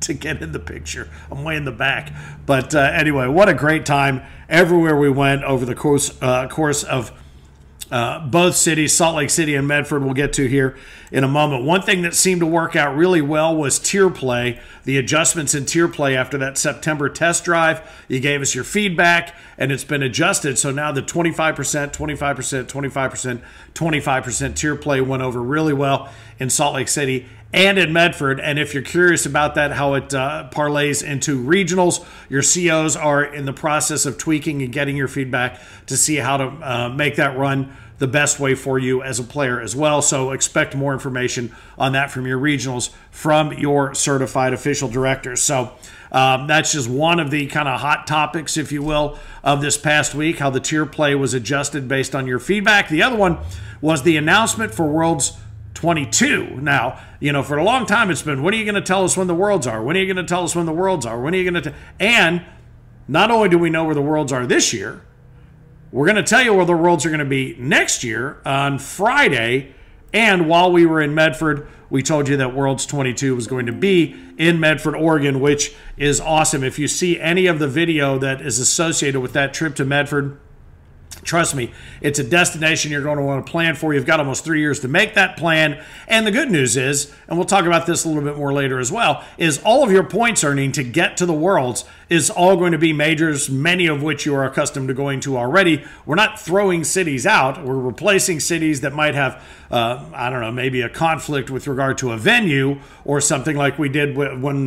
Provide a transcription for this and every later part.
to get in the picture. I'm way in the back. But anyway, what a great time everywhere we went over the course of both cities, Salt Lake City and Medford, we'll get to here in a moment. One thing that seemed to work out really well was tier play, the adjustments in tier play after that September test drive. You gave us your feedback, and it's been adjusted. So now the 25%, 25%, 25%, 25% tier play went over really well in Salt Lake City and in Medford. And if you're curious about that, how it parlays into regionals, your COs are in the process of tweaking and getting your feedback to see how to make that run the best way for you as a player as well. So expect more information on that from your regionals from your certified official directors. So that's just one of the kind of hot topics, if you will, of this past week, how the tier play was adjusted based on your feedback. The other one was the announcement for Worlds 22. Now, you know, for a long time it's been, when are you going to tell us when the Worlds are? When are you going to tell us when the Worlds are? When are you going to? And not only do we know where the Worlds are this year, we're going to tell you where the Worlds are going to be next year on Friday. And while we were in Medford, we told you that Worlds 22 was going to be in Medford, Oregon, which is awesome. If you see any of the video that is associated with that trip to Medford, trust me, it's a destination you're going to want to plan for. You've got almost 3 years to make that plan. And the good news is, and we'll talk about this a little bit more later as well, is all of your points earning to get to the Worlds is all going to be majors, many of which you are accustomed to going to already. We're not throwing cities out. We're replacing cities that might have, I don't know, maybe a conflict with regard to a venue or something like we did when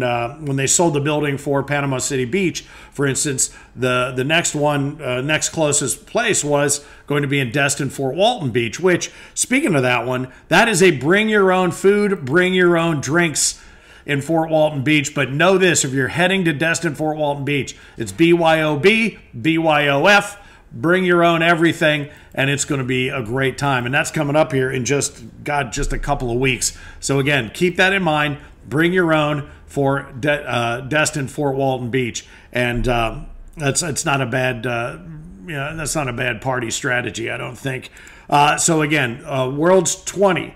they sold the building for Panama City Beach. For instance, the next one, next closest place was going to be in Destin Fort Walton Beach, which, speaking of that one, that is a bring your own food, bring your own drinks in Fort Walton Beach. But know this, if you're heading to Destin Fort Walton Beach, it's BYOB, BYOF, bring your own everything, and it's going to be a great time. And that's coming up here in just a couple of weeks. So again, keep that in mind. Bring your own for Destin Fort Walton Beach, and it's not a bad that's not a bad party strategy, I don't think. So again, Worlds 20.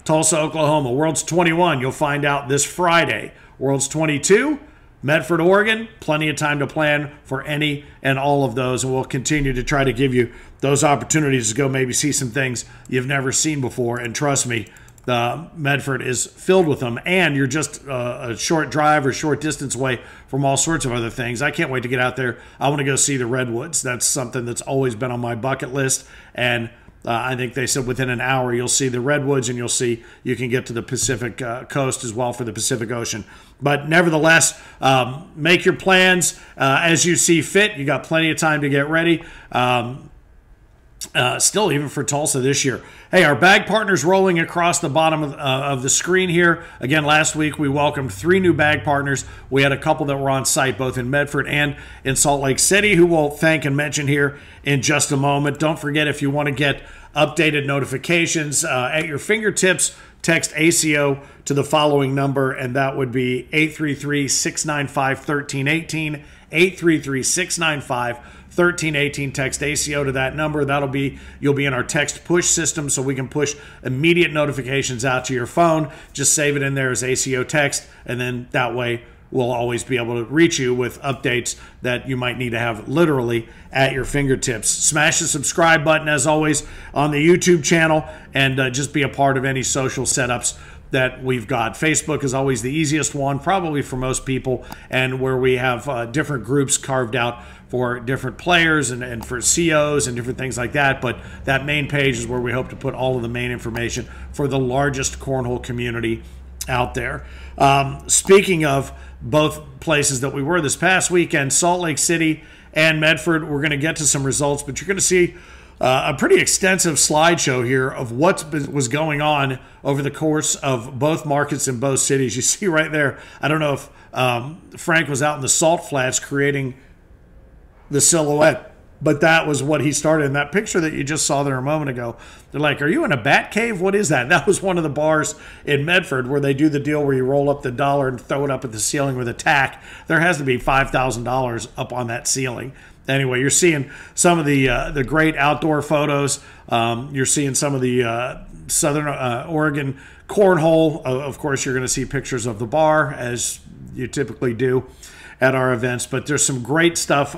Tulsa, Oklahoma. Worlds 21, you'll find out this Friday. Worlds 22, Medford, Oregon. Plenty of time to plan for any and all of those, and we'll continue to try to give you those opportunities to go maybe see some things you've never seen before. And trust me, Medford is filled with them, and you're just a short drive or short distance away from all sorts of other things. I can't wait to get out there. I want to go see the Redwoods. That's something that's always been on my bucket list, and I think they said within an hour you'll see the Redwoods, and you can get to the Pacific coast as well for the Pacific Ocean. But nevertheless, make your plans as you see fit. You got plenty of time to get ready. Still, even for Tulsa this year. Hey, our bag partners rolling across the bottom of the screen here. Again, last week we welcomed 3 new bag partners. We had a couple that were on site both in Medford and in Salt Lake City, who we'll thank and mention here in just a moment. Don't forget, if you want to get updated notifications at your fingertips, text ACO to the following number, and that would be 833-695-1318, 833-695-1318. Text ACO to that number. You'll be in our text push system, so we can push immediate notifications out to your phone. Just save it in there as ACO text, and then that way we'll always be able to reach you with updates that you might need to have literally at your fingertips. Smash the subscribe button, as always, on the YouTube channel, and just be a part of any social setups that we've got. Facebook is always the easiest one, probably for most people, and where we have different groups carved out for different players and for COs and different things like that. But that main page is where we hope to put all of the main information for the largest cornhole community out there. Speaking of both places that we were this past weekend, Salt Lake City and Medford, we're going to get to some results, but you're going to see a pretty extensive slideshow here of what was going on over the course of both markets in both cities. You see right there, I don't know if Frank was out in the salt flats creating the silhouette, but that was what he started in that picture that you just saw there a moment ago. They're like, are you in a bat cave? What is that? That was one of the bars in Medford where they do the deal where you roll up the dollar and throw it up at the ceiling with a tack. There has to be $5,000 up on that ceiling. Anyway, you're seeing some of the great outdoor photos. You're seeing some of the Southern Oregon cornhole. Of course, you're going to see pictures of the bar as you typically do at our events, but there's some great stuff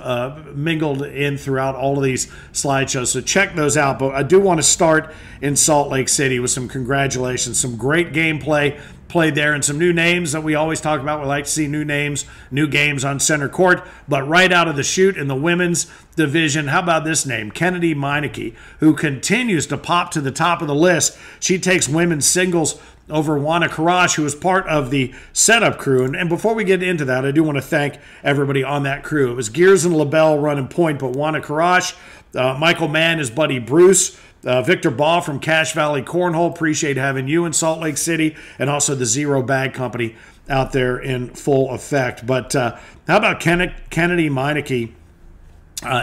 mingled in throughout all of these slideshows, so check those out. But I do want to start in Salt Lake City with some congratulations, some great gameplay played there, and some new names that we always talk about. We like to see new names, new games on center court. But right out of the chute in the women's division, how about this name? Kennedy Meineke, who continues to pop to the top of the list. She takes women's singles over Juana Karash, who was part of the setup crew. And before we get into that, I do want to thank everybody on that crew. It was Gears and LaBelle running point, but Juana Karash, Michael Mann, his buddy Bruce, Victor Baugh from Cache Valley Cornhole. Appreciate having you in Salt Lake City, and also the Zero Bag Company out there in full effect. But how about Kennedy Meineke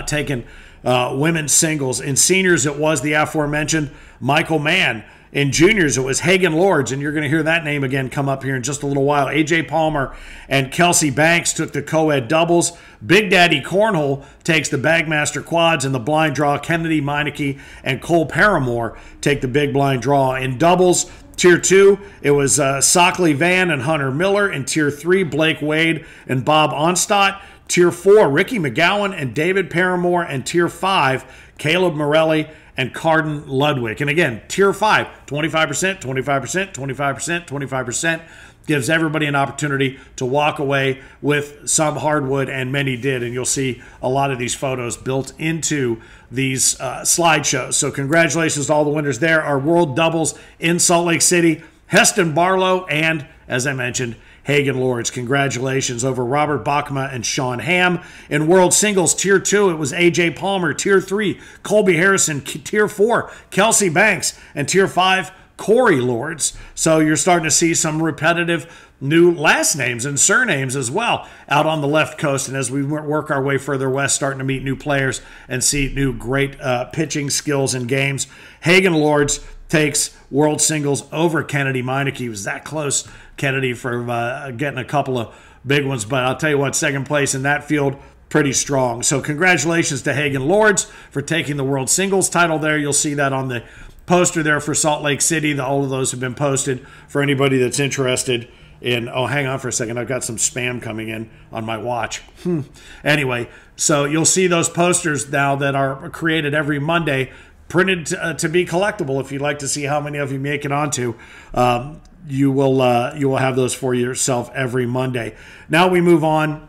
taking women's singles? In seniors, it was the aforementioned Michael Mann. In juniors, it was Hagen Lords, and you're going to hear that name again come up here in just a little while. A.J. Palmer and Kelsey Banks took the co-ed doubles. Big Daddy Cornhole takes the Bagmaster quads, and the blind draw, Kennedy Meineke and Cole Paramore take the big blind draw. In doubles, Tier 2, it was Sockley Van and Hunter Miller. In Tier 3, Blake Wade and Bob Onstadt. Tier 4, Ricky McGowan and David Paramore. And Tier 5, Caleb Morelli and Carden Ludwig. And again, Tier 5, 25%, 25%, 25%, 25%. Gives everybody an opportunity to walk away with some hardwood, and many did. And you'll see a lot of these photos built into these slideshows. So congratulations to all the winners there. Our World Doubles in Salt Lake City, Heston Barlow and, as I mentioned, Hagen Lords. Congratulations over Robert Bachma and Sean Ham. In World Singles, Tier 2, it was A.J. Palmer. Tier 3, Colby Harrison. Tier 4, Kelsey Banks. And Tier 5, Corey Lords. So you're starting to see some repetitive new last names and surnames as well out on the left coast. And as we work our way further west, starting to meet new players and see new great pitching skills and games. Hagen Lords takes World Singles over Kennedy Meineke. He was that close, Kennedy, for getting a couple of big ones. But I'll tell you what, second place in that field, pretty strong. So congratulations to Hagen Lords for taking the World Singles title there. You'll see that on the poster there for Salt Lake City. All of those have been posted for anybody that's interested in. Oh, hang on for a second. I've got some spam coming in on my watch. Anyway, so you'll see those posters now that are created every Monday, printed to be collectible. If you'd like to see how many of you make it onto, you will have those for yourself every Monday. Now we move on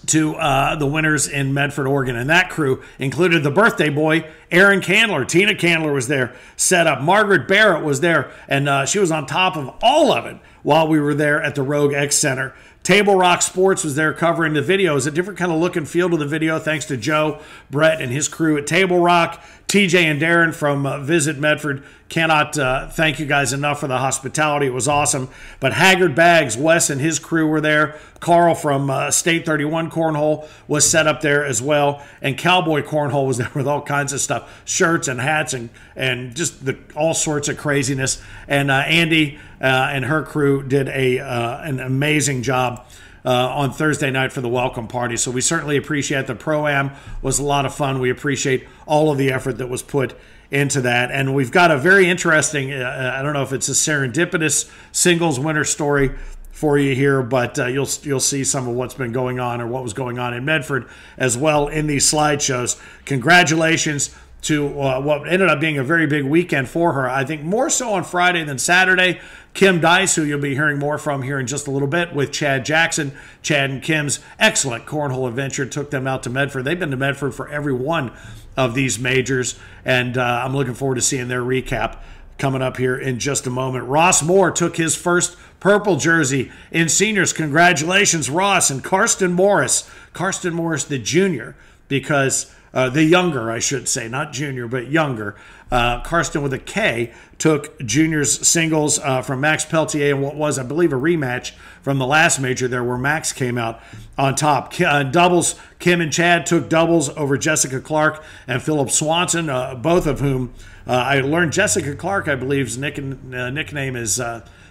to the winners in Medford, Oregon. And that crew included the birthday boy, Aaron Candler. Tina Candler was there, set up. Margaret Barrett was there, and she was on top of all of it while we were there at the Rogue X Center. Table Rock Sports was there covering the video. It's a different kind of look and feel to the video, thanks to Joe, Brett, and his crew at Table Rock. TJ and Darren from Visit Medford, cannot thank you guys enough for the hospitality. It was awesome. But Haggard Bags, Wes and his crew were there. Carl from State 31 Cornhole was set up there as well. And Cowboy Cornhole was there with all kinds of stuff, shirts and hats and just all sorts of craziness. And Andy and her crew did an amazing job on Thursday night for the welcome party. So we certainly appreciate the Pro-Am. Was a lot of fun. We appreciate all of the effort that was put into that. And we've got a very interesting, I don't know if it's a serendipitous singles winner story for you here, but you'll see some of what's been going on, or what was going on in Medford as well in these slideshows. Congratulations to what ended up being a very big weekend for her. I think more so on Friday than Saturday. Kim Dice, who you'll be hearing more from here in just a little bit, with Chad Jackson. Chad and Kim's excellent cornhole adventure took them out to Medford. They've been to Medford for every one of these majors, and I'm looking forward to seeing their recap coming up here in just a moment. Ross Moore took his first purple jersey in seniors. Congratulations, Ross. And Karsten Morris the junior, because the younger, I should say, not junior, but younger. Karsten with a K took juniors singles from Max Peltier in what was, I believe, a rematch from the last major there, where Max came out on top. Doubles, Kim and Chad took doubles over Jessica Clark and Philip Swanson, both of whom I learned Jessica Clark, I believe's nickname is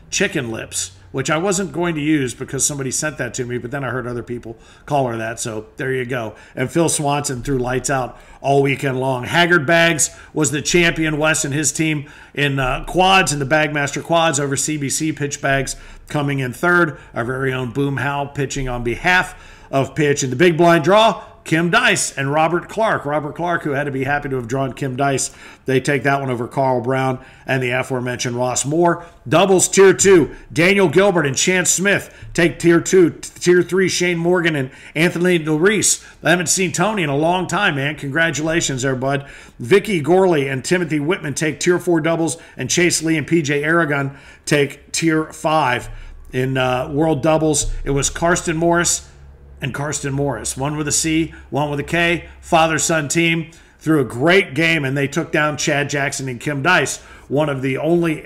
Chicken Lips, which I wasn't going to use because somebody sent that to me, but then I heard other people call her that. So there you go. And Phil Swanson threw lights out all weekend long. Haggard Bags was the champion. Wes and his team in quads, in the Bagmaster quads over CBC Pitch Bags, coming in third. Our very own Boom Howe pitching on behalf of Pitch. In the big blind draw, Kim Dice and Robert Clark. Robert Clark, who had to be happy to have drawn Kim Dice, they take that one over Carl Brown and the aforementioned Ross Moore. Doubles Tier 2, Daniel Gilbert and Chance Smith take Tier 2. Tier 3, Shane Morgan and Anthony DeReese. I haven't seen Tony in a long time, man. Congratulations there, bud. Vicky Gorley and Timothy Whitman take Tier 4 doubles, and Chase Lee and PJ Aragon take Tier 5. In World Doubles, it was Karsten Morris and Karsten Morris. One with a C, one with a K. Father-son team threw a great game, and they took down Chad Jackson and Kim Dice, one of the only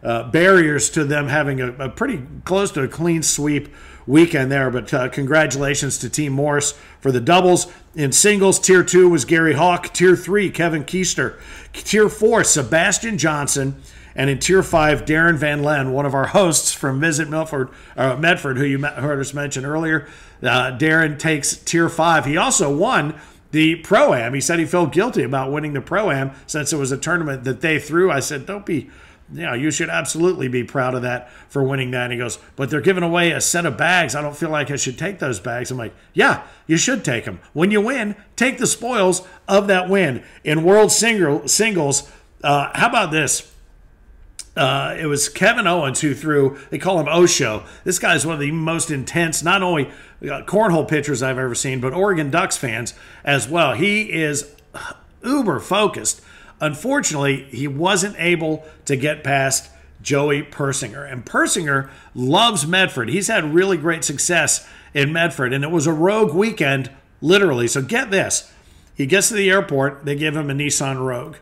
barriers to them having a pretty close to a clean sweep weekend there. But congratulations to Team Morris for the doubles. In singles, Tier 2 was Gary Hawk. Tier 3, Kevin Keister. Tier 4, Sebastian Johnson. And in Tier 5, Darren Van Len, one of our hosts from Visit Medford, who you heard us mention earlier. Darren takes Tier 5. He also won the Pro-Am. He said he felt guilty about winning the Pro-Am since it was a tournament that they threw. I said, you should absolutely be proud of that for winning that. And he goes, but they're giving away a set of bags. I don't feel like I should take those bags. I'm like, yeah, you should take them. When you win, take the spoils of that win. In World Singles, how about this? It was Kevin Owens who threw, they call him Osho. This guy's one of the most intense, not only cornhole pitchers I've ever seen, but Oregon Ducks fans as well. He is uber focused. Unfortunately, he wasn't able to get past Joey Persinger. And Persinger loves Medford. He's had really great success in Medford, and it was a rogue weekend, literally. So get this. He gets to the airport, they give him a Nissan Rogue.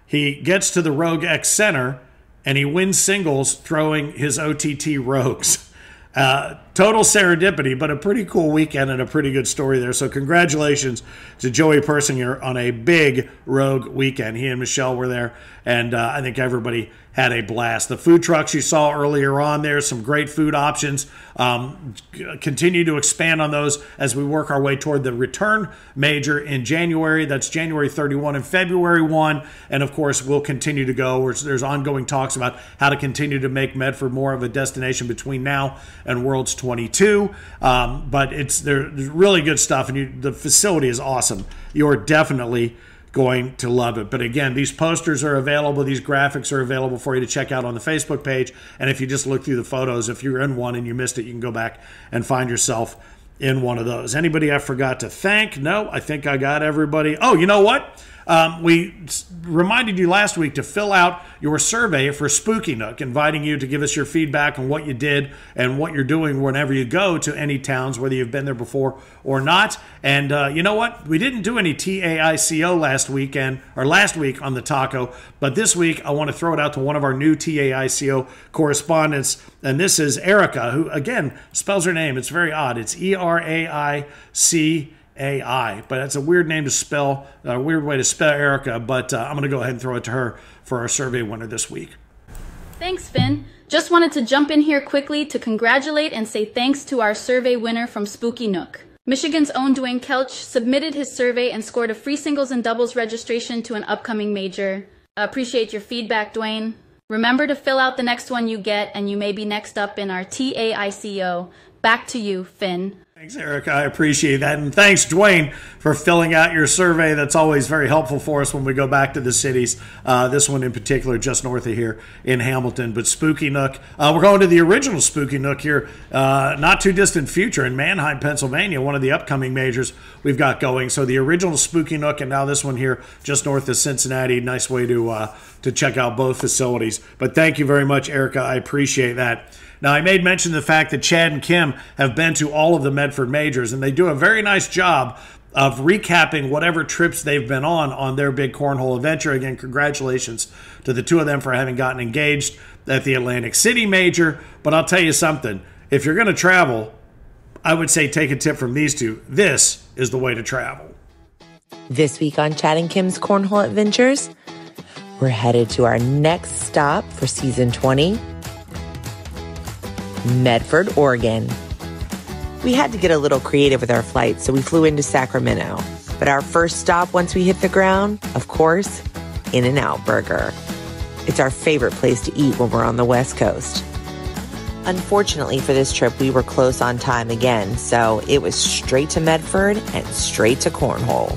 He gets to the Rogue X Center, and he wins singles throwing his OTT Rogues. Total serendipity, but a pretty cool weekend and a pretty good story there. So congratulations to Joey Persinger on a big Rogue weekend. He and Michelle were there, and I think everybody had a blast. The food trucks you saw earlier on there, some great food options. Continue to expand on those as we work our way toward the return major in January. That's January 31 and February 1. And of course, we'll continue to go. There's ongoing talks about how to continue to make Medford more of a destination between now and Worlds 22. But there's really good stuff, and the facility is awesome. You're definitely going to love it. But again, these posters are available. These graphics are available for you to check out on the Facebook page. And if you just look through the photos, if you're in one and you missed it, you can go back and find yourself in one of those. Anybody I forgot to thank? No, I think I got everybody. Oh, you know what? We reminded you last week to fill out your survey for Spooky Nook, inviting you to give us your feedback on what you did and what you're doing whenever you go to any towns, whether you've been there before or not. And you know what? We didn't do any TAICO last week on the taco, but this week I want to throw it out to one of our new TAICO correspondents, and this is Erica, who again spells her name. It's very odd. It's ERAIC. AI, but that's a weird name to spell, a weird way to spell Erica, but I'm going to go ahead and throw it to her for our survey winner this week. Thanks, Finn. Just wanted to jump in here quickly to congratulate and say thanks to our survey winner from Spooky Nook. Michigan's own Dwayne Kelch submitted his survey and scored a free singles and doubles registration to an upcoming major. Appreciate your feedback, Dwayne. Remember to fill out the next one you get, and you may be next up in our TAICO. Back to you, Finn. Thanks, Erica. I appreciate that. And thanks, Dwayne, for filling out your survey. That's always very helpful for us when we go back to the cities. This one in particular, just north of here in Hamilton. But Spooky Nook, we're going to the original Spooky Nook here, not too distant future in Manheim, Pennsylvania, one of the upcoming majors we've got going. So the original Spooky Nook, and now this one here just north of Cincinnati. Nice way to check out both facilities. But thank you very much, Erica. I appreciate that. Now, I made mention of the fact that Chad and Kim have been to all of the Medford majors, and they do a very nice job of recapping whatever trips they've been on their big cornhole adventure. Again, congratulations to the two of them for having gotten engaged at the Atlantic City major. But I'll tell you something. If you're going to travel, I would say take a tip from these two. This is the way to travel. This week on Chad and Kim's Cornhole Adventures, we're headed to our next stop for Season 20, Medford, Oregon. We had to get a little creative with our flight, so we flew into Sacramento. But our first stop once we hit the ground, of course, In-N-Out Burger. It's our favorite place to eat when we're on the West Coast. Unfortunately for this trip, we were close on time again, so it was straight to Medford and straight to Cornhole.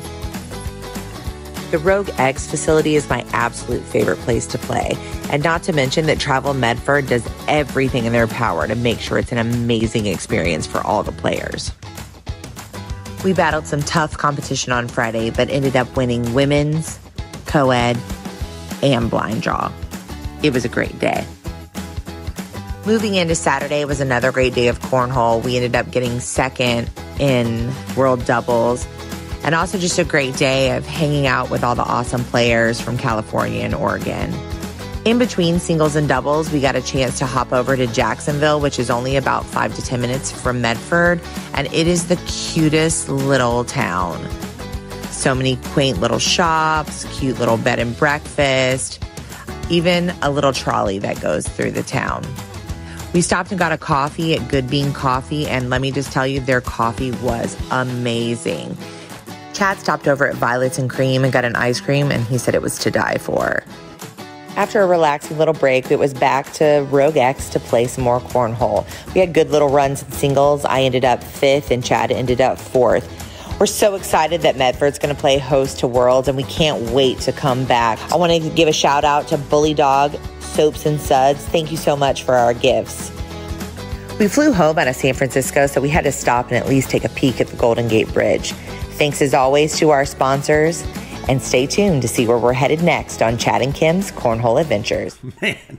The Rogue X facility is my absolute favorite place to play, and not to mention that Travel Medford does everything in their power to make sure it's an amazing experience for all the players. We battled some tough competition on Friday, but ended up winning women's, co-ed, and blind draw. It was a great day. Moving into Saturday was another great day of cornhole. We ended up getting second in World Doubles, and also just a great day of hanging out with all the awesome players from California and Oregon. In between singles and doubles, we got a chance to hop over to Jacksonville, which is only about 5 to 10 minutes from Medford, and it is the cutest little town. So many quaint little shops, cute little bed and breakfast, even a little trolley that goes through the town. We stopped and got a coffee at Good Bean Coffee, and let me just tell you, their coffee was amazing. Chad stopped over at Violets and Cream and got an ice cream, and he said it was to die for. After a relaxing little break, it was back to Rogue X to play some more cornhole. We had good little runs in singles. I ended up 5th and Chad ended up 4th. We're so excited that Medford's going to play host to Worlds, and we can't wait to come back. I want to give a shout out to Bully Dog, Soaps and Suds. Thank you so much for our gifts. We flew home out of San Francisco, so we had to stop and at least take a peek at the Golden Gate Bridge. Thanks as always to our sponsors, and stay tuned to see where we're headed next on Chad and Kim's Cornhole Adventures. Man,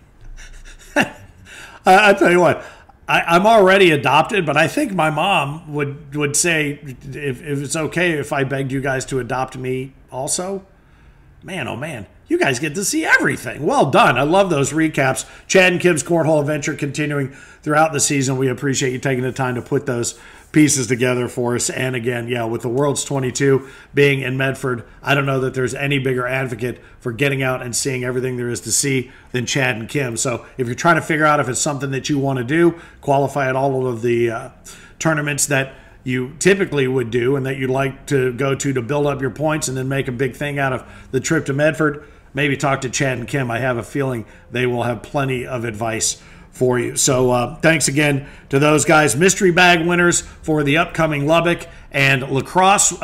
I tell you what, I'm already adopted, but I think my mom would say if it's okay if I begged you guys to adopt me also. Man, oh man, you guys get to see everything. Well done. I love those recaps. Chad and Kim's Cornhole Adventure continuing throughout the season. We appreciate you taking the time to put those pieces together for us. And again, yeah, with the Worlds 22 being in Medford, I don't know that there's any bigger advocate for getting out and seeing everything there is to see than Chad and Kim. So if you're trying to figure out if it's something that you want to do, qualify at all of the tournaments that you typically would do and that you'd like to go to build up your points and then make a big thing out of the trip to Medford, maybe talk to Chad and Kim. I have a feeling they will have plenty of advice for you. So thanks again to those guys. Mystery bag winners for the upcoming Lubbock and lacrosse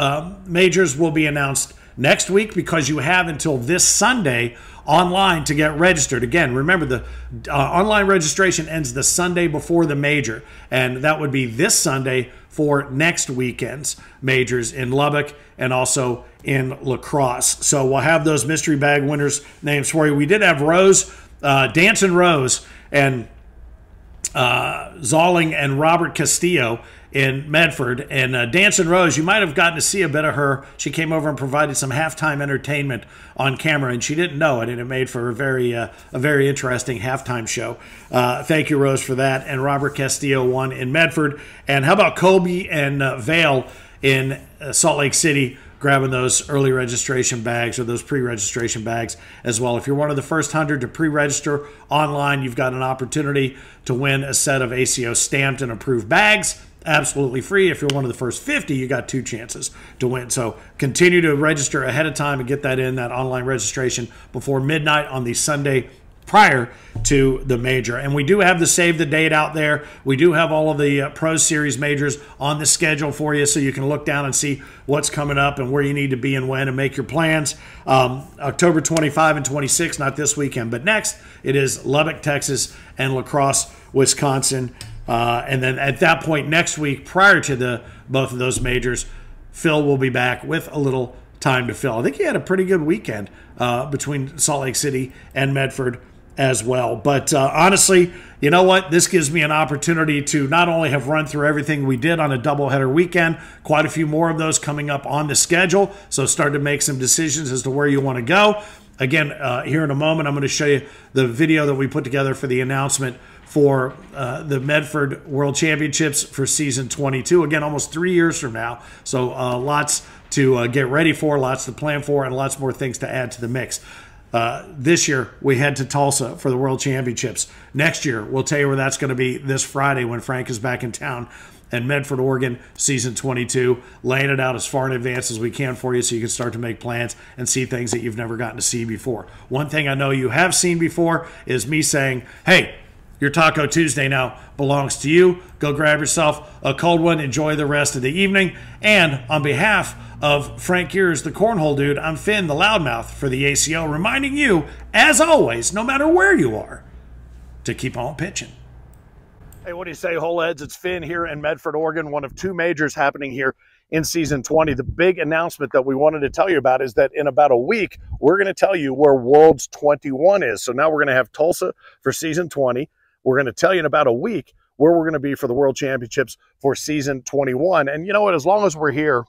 majors will be announced next week, because you have until this Sunday online to get registered. Again, remember the online registration ends the Sunday before the major, and that would be this Sunday for next weekend's majors in Lubbock and also in lacrosse. So we'll have those mystery bag winners' names for you. We did have Rose, Dancing Rose, and Zolling and Robert Castillo in Medford. And Dancing Rose, you might have gotten to see a bit of her. She came over and provided some halftime entertainment on camera, and she didn't know it, and it made for a very interesting halftime show. Thank you, Rose, for that. And Robert Castillo won in Medford. And how about Kobe and Vale in Salt Lake City, grabbing those early registration bags or those pre-registration bags as well. If you're one of the first 100 to pre-register online, you've got an opportunity to win a set of ACO stamped and approved bags, absolutely free. If you're one of the first 50, you got 2 chances to win. So continue to register ahead of time and get that online registration before midnight on the Sunday prior to the major. And we do have the save the date out there. We do have all of the Pro Series majors on the schedule for you, so you can look down and see what's coming up and where you need to be and when, and make your plans. October 25 and 26, not this weekend, but next, it is Lubbock, Texas, and La Crosse, Wisconsin. And then at that point next week, prior to both of those majors, Phil will be back with a little time to fill. I think he had a pretty good weekend between Salt Lake City and Medford as well. But honestly, you know what? This gives me an opportunity to not only have run through everything we did on a doubleheader weekend, quite a few more of those coming up on the schedule, so start to make some decisions as to where you want to go. Again, here in a moment, I'm going to show you the video that we put together for the announcement for the Medford World Championships for season 22. Again, almost 3 years from now. So lots to get ready for, lots to plan for, and lots more things to add to the mix. This year, we head to Tulsa for the World Championships. Next year, we'll tell you where that's going to be this Friday when Frank is back in town. And Medford, Oregon, season 22, laying it out as far in advance as we can for you so you can start to make plans and see things that you've never gotten to see before. One thing I know you have seen before is me saying, hey, your Taco Tuesday now belongs to you. Go grab yourself a cold one. Enjoy the rest of the evening. And on behalf of Frank Gears, the Cornhole Dude, I'm Finn, the Loudmouth for the ACO, reminding you, as always, no matter where you are, to keep on pitching. Hey, what do you say, whole heads? It's Finn here in Medford, Oregon, one of two majors happening here in season 20. The big announcement that we wanted to tell you about is that in about a week, we're going to tell you where Worlds 21 is. So now we're going to have Tulsa for season 20. We're going to tell you in about a week where we're going to be for the World Championships for season 21. And you know what? As long as we're here,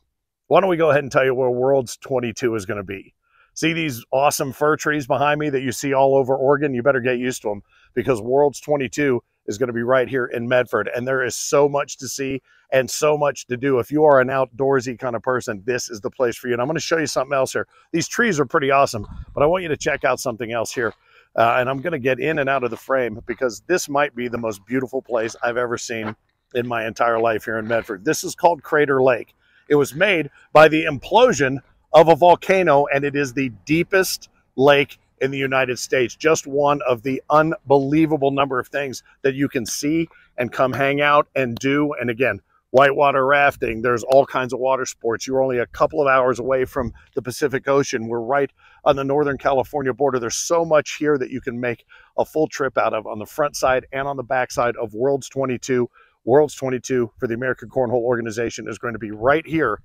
why don't we go ahead and tell you where Worlds 22 is going to be? See these awesome fir trees behind me that you see all over Oregon? You better get used to them because Worlds 22 is going to be right here in Medford. And there is so much to see and so much to do. If you are an outdoorsy kind of person, this is the place for you. And I'm going to show you something else here. These trees are pretty awesome, but I want you to check out something else here. And I'm going to get in and out of the frame because this might be the most beautiful place I've ever seen in my entire life here in Medford. This is called Crater Lake. It was made by the implosion of a volcano, and it is the deepest lake in the United States. Just one of the unbelievable number of things that you can see and come hang out and do. And again, whitewater rafting, there's all kinds of water sports. You're only a couple of hours away from the Pacific Ocean. We're right on the Northern California border. There's so much here that you can make a full trip out of on the front side and on the back side of Worlds 22. Worlds 22 for the American Cornhole Organization is going to be right here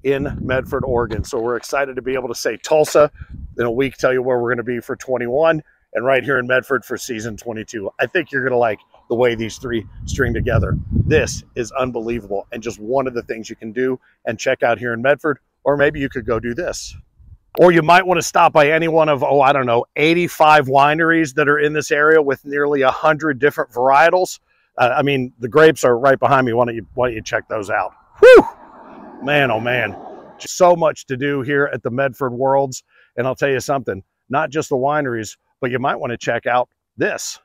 in Medford, Oregon. So we're excited to be able to say Tulsa in a week, tell you where we're going to be for 21, and right here in Medford for season 22. I think you're going to like the way these three string together. This is unbelievable and just one of the things you can do and check out here in Medford. Or maybe you could go do this. Or you might want to stop by any one of, 85 wineries that are in this area with nearly 100 different varietals. I mean, the grapes are right behind me. Why don't you check those out? Whew! Man, oh man, just so much to do here at the Medford Worlds. And I'll tell you something, not just the wineries, but you might want to check out this.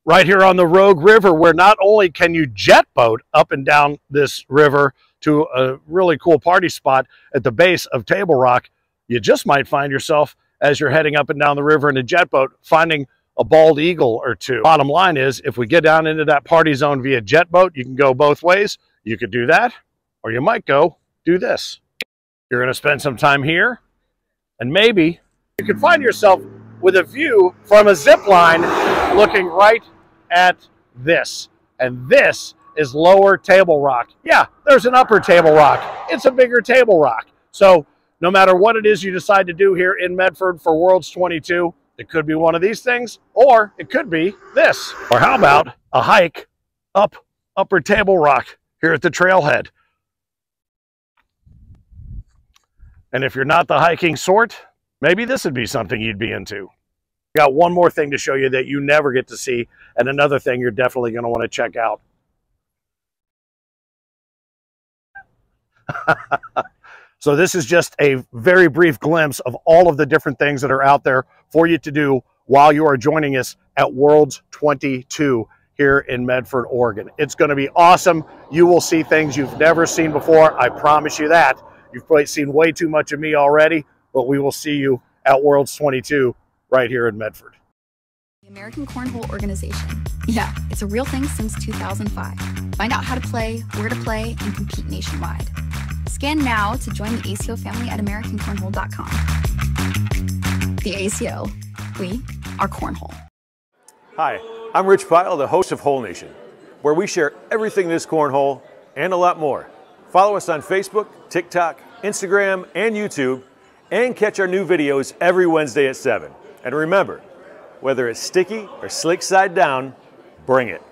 Right here on the Rogue River, where not only can you jet boat up and down this river to a really cool party spot at the base of Table Rock, you just might find yourself, as you're heading up and down the river in a jet boat, finding a bald eagle or two. Bottom line is, if we get down into that party zone via jet boat, you can go both ways. You could do that, or you might go do this. You're going to spend some time here, and maybe you could find yourself with a view from a zip line looking right at this. And this is Lower Table Rock. Yeah, there's an Upper Table Rock. It's a bigger Table Rock. So no matter what it is you decide to do here in Medford for Worlds 22, it could be one of these things, or it could be this. Or how about a hike up Upper Table Rock here at the trailhead? And if you're not the hiking sort, maybe this would be something you'd be into. Got one more thing to show you that you never get to see, and another thing you're definitely going to want to check out. So this is just a very brief glimpse of all of the different things that are out there for you to do while you are joining us at Worlds 22 here in Medford, Oregon. It's going to be awesome. You will see things you've never seen before. I promise you that. You've probably seen way too much of me already, but we will see you at Worlds 22 right here in Medford. The American Cornhole Organization. Yeah, it's a real thing since 2005. Find out how to play, where to play, and compete nationwide. Scan now to join the ACO family at AmericanCornhole.com. The ACO. We are Cornhole. Hi, I'm Rich Pyle, the host of Hole Nation, where we share everything this cornhole and a lot more. Follow us on Facebook, TikTok, Instagram, and YouTube, and catch our new videos every Wednesday at 7. And remember, whether it's sticky or slick side down, bring it.